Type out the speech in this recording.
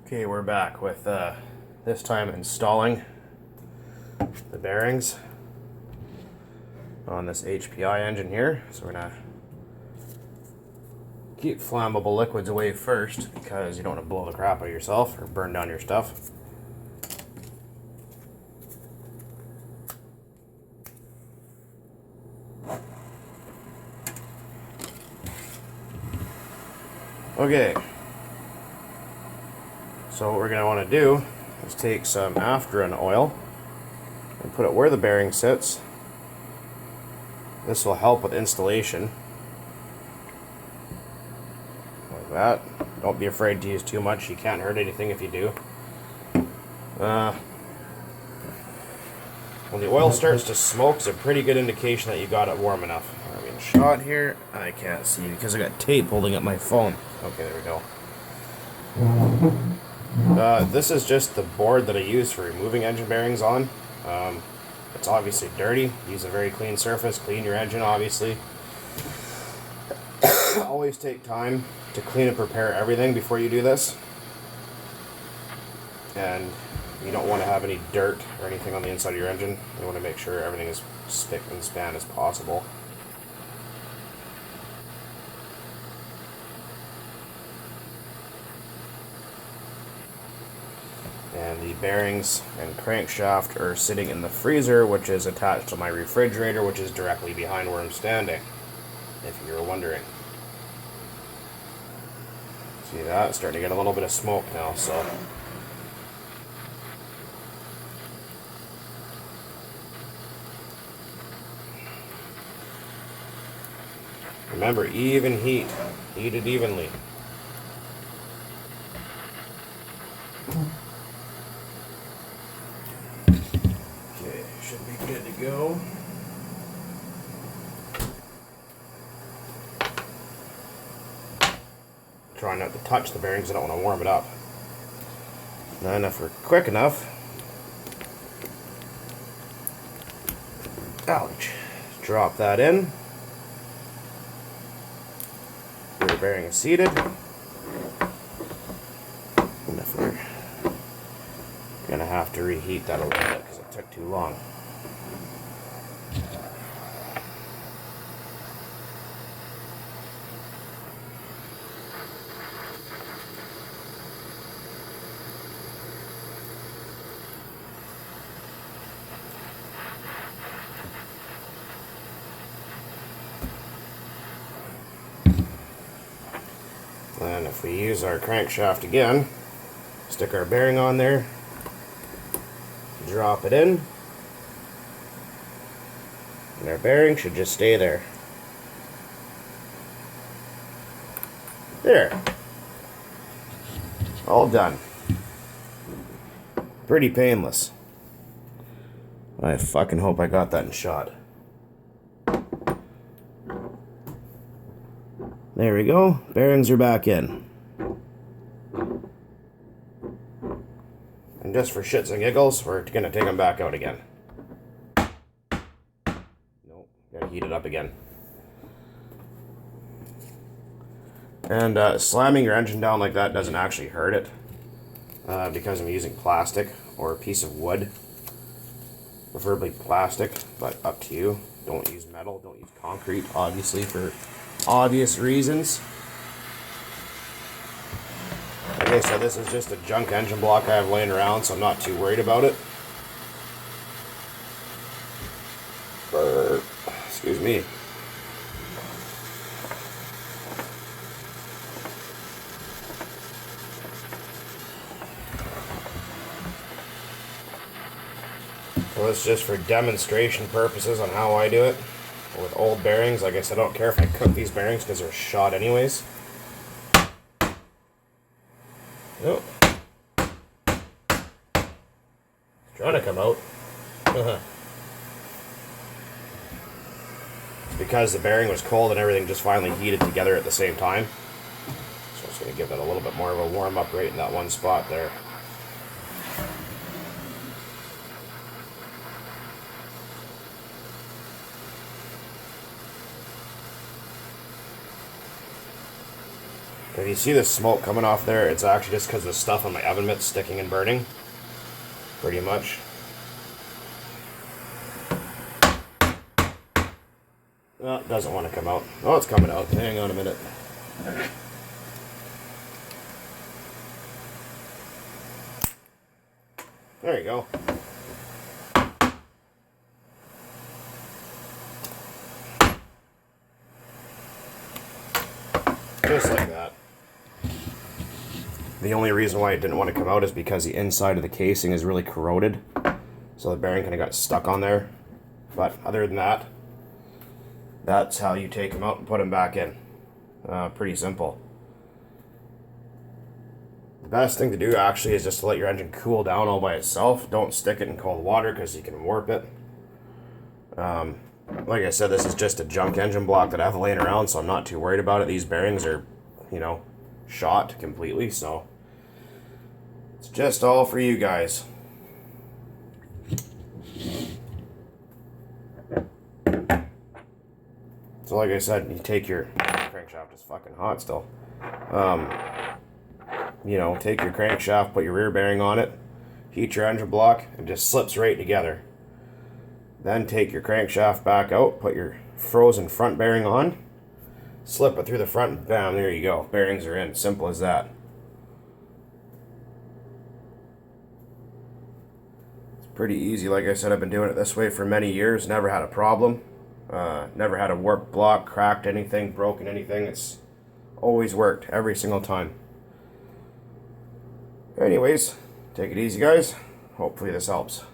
Okay, we're back with this time installing the bearings on this HPI engine here. So we're gonna keep flammable liquids away first because you don't want to blow the crap out of yourself or burn down your stuff. Okay. So what we're going to want to do is take some Afterin oil and put it where the bearing sits. This will help with installation. Like that. Don't be afraid to use too much. You can't hurt anything if you do. When the oil starts to smoke, it's a pretty good indication that you got it warm enough. I'm being shot here. I can't see because I got tape holding up my phone. Okay, there we go. This is just the board that I use for removing engine bearings on. It's obviously dirty. Use a very clean surface. Clean your engine, obviously. Always take time to clean and prepare everything before you do this. And you don't want to have any dirt or anything on the inside of your engine. You want to make sure everything is spick and span as possible. And the bearings and crankshaft are sitting in the freezer, which is attached to my refrigerator, which is directly behind where I'm standing, if you're wondering. See that? It's starting to get a little bit of smoke now, so. Remember, even heat. Heat it evenly. Should be good to go. Try not to touch the bearings, I don't want to warm it up. Then if we're quick enough, ouch, drop that in. Where the bearing is seated. And if we're gonna have to reheat that a little bit because it took too long. And if we use our crankshaft again, stick our bearing on there, drop it in, and our bearing should just stay there. There. All done. Pretty painless. I fucking hope I got that in shot. There we go. Bearings are back in. And just for shits and giggles, we're going to take them back out again. Nope, gotta heat it up again. And slamming your engine down like that doesn't actually hurt it. Because I'm using plastic or a piece of wood. Preferably plastic, but up to you. Don't use metal, don't use concrete, obviously, for obvious reasons. Okay, so this is just a junk engine block I have laying around, so I'm not too worried about it. Excuse me. So it's just for demonstration purposes on how I do it. With old bearings, like I said, I don't care if I cook these bearings because they're shot anyways. Nope. Trying to come out. It's because the bearing was cold and everything just finally heated together at the same time. So it's going to give it a little bit more of a warm up right in that one spot there. If you see the smoke coming off there, it's actually just because the stuff on my oven mitt's sticking and burning. Pretty much. Oh, it doesn't want to come out. Oh, it's coming out. Hang on a minute. There you go. Just like that. The only reason why it didn't want to come out is because the inside of the casing is really corroded. So the bearing kind of got stuck on there. But other than that, that's how you take them out and put them back in. Pretty simple. The best thing to do actually is just to let your engine cool down all by itself. Don't stick it in cold water because you can warp it. Like I said, this is just a junk engine block that I have laying around, so I'm not too worried about it. These bearings are, you know, shot completely, so it's just all for you guys. So like I said, you take your crankshaft is fucking hot still. You know, take your crankshaft, put your rear bearing on it, heat your engine block, and it just slips right together. Then take your crankshaft back out, put your frozen front bearing on, slip it through the front, and bam, there you go. Bearings are in. Simple as that. It's pretty easy. Like I said, I've been doing it this way for many years. Never had a problem. Never had a warped block, cracked anything, broken anything. It's always worked every single time. Anyways, take it easy, guys. Hopefully this helps.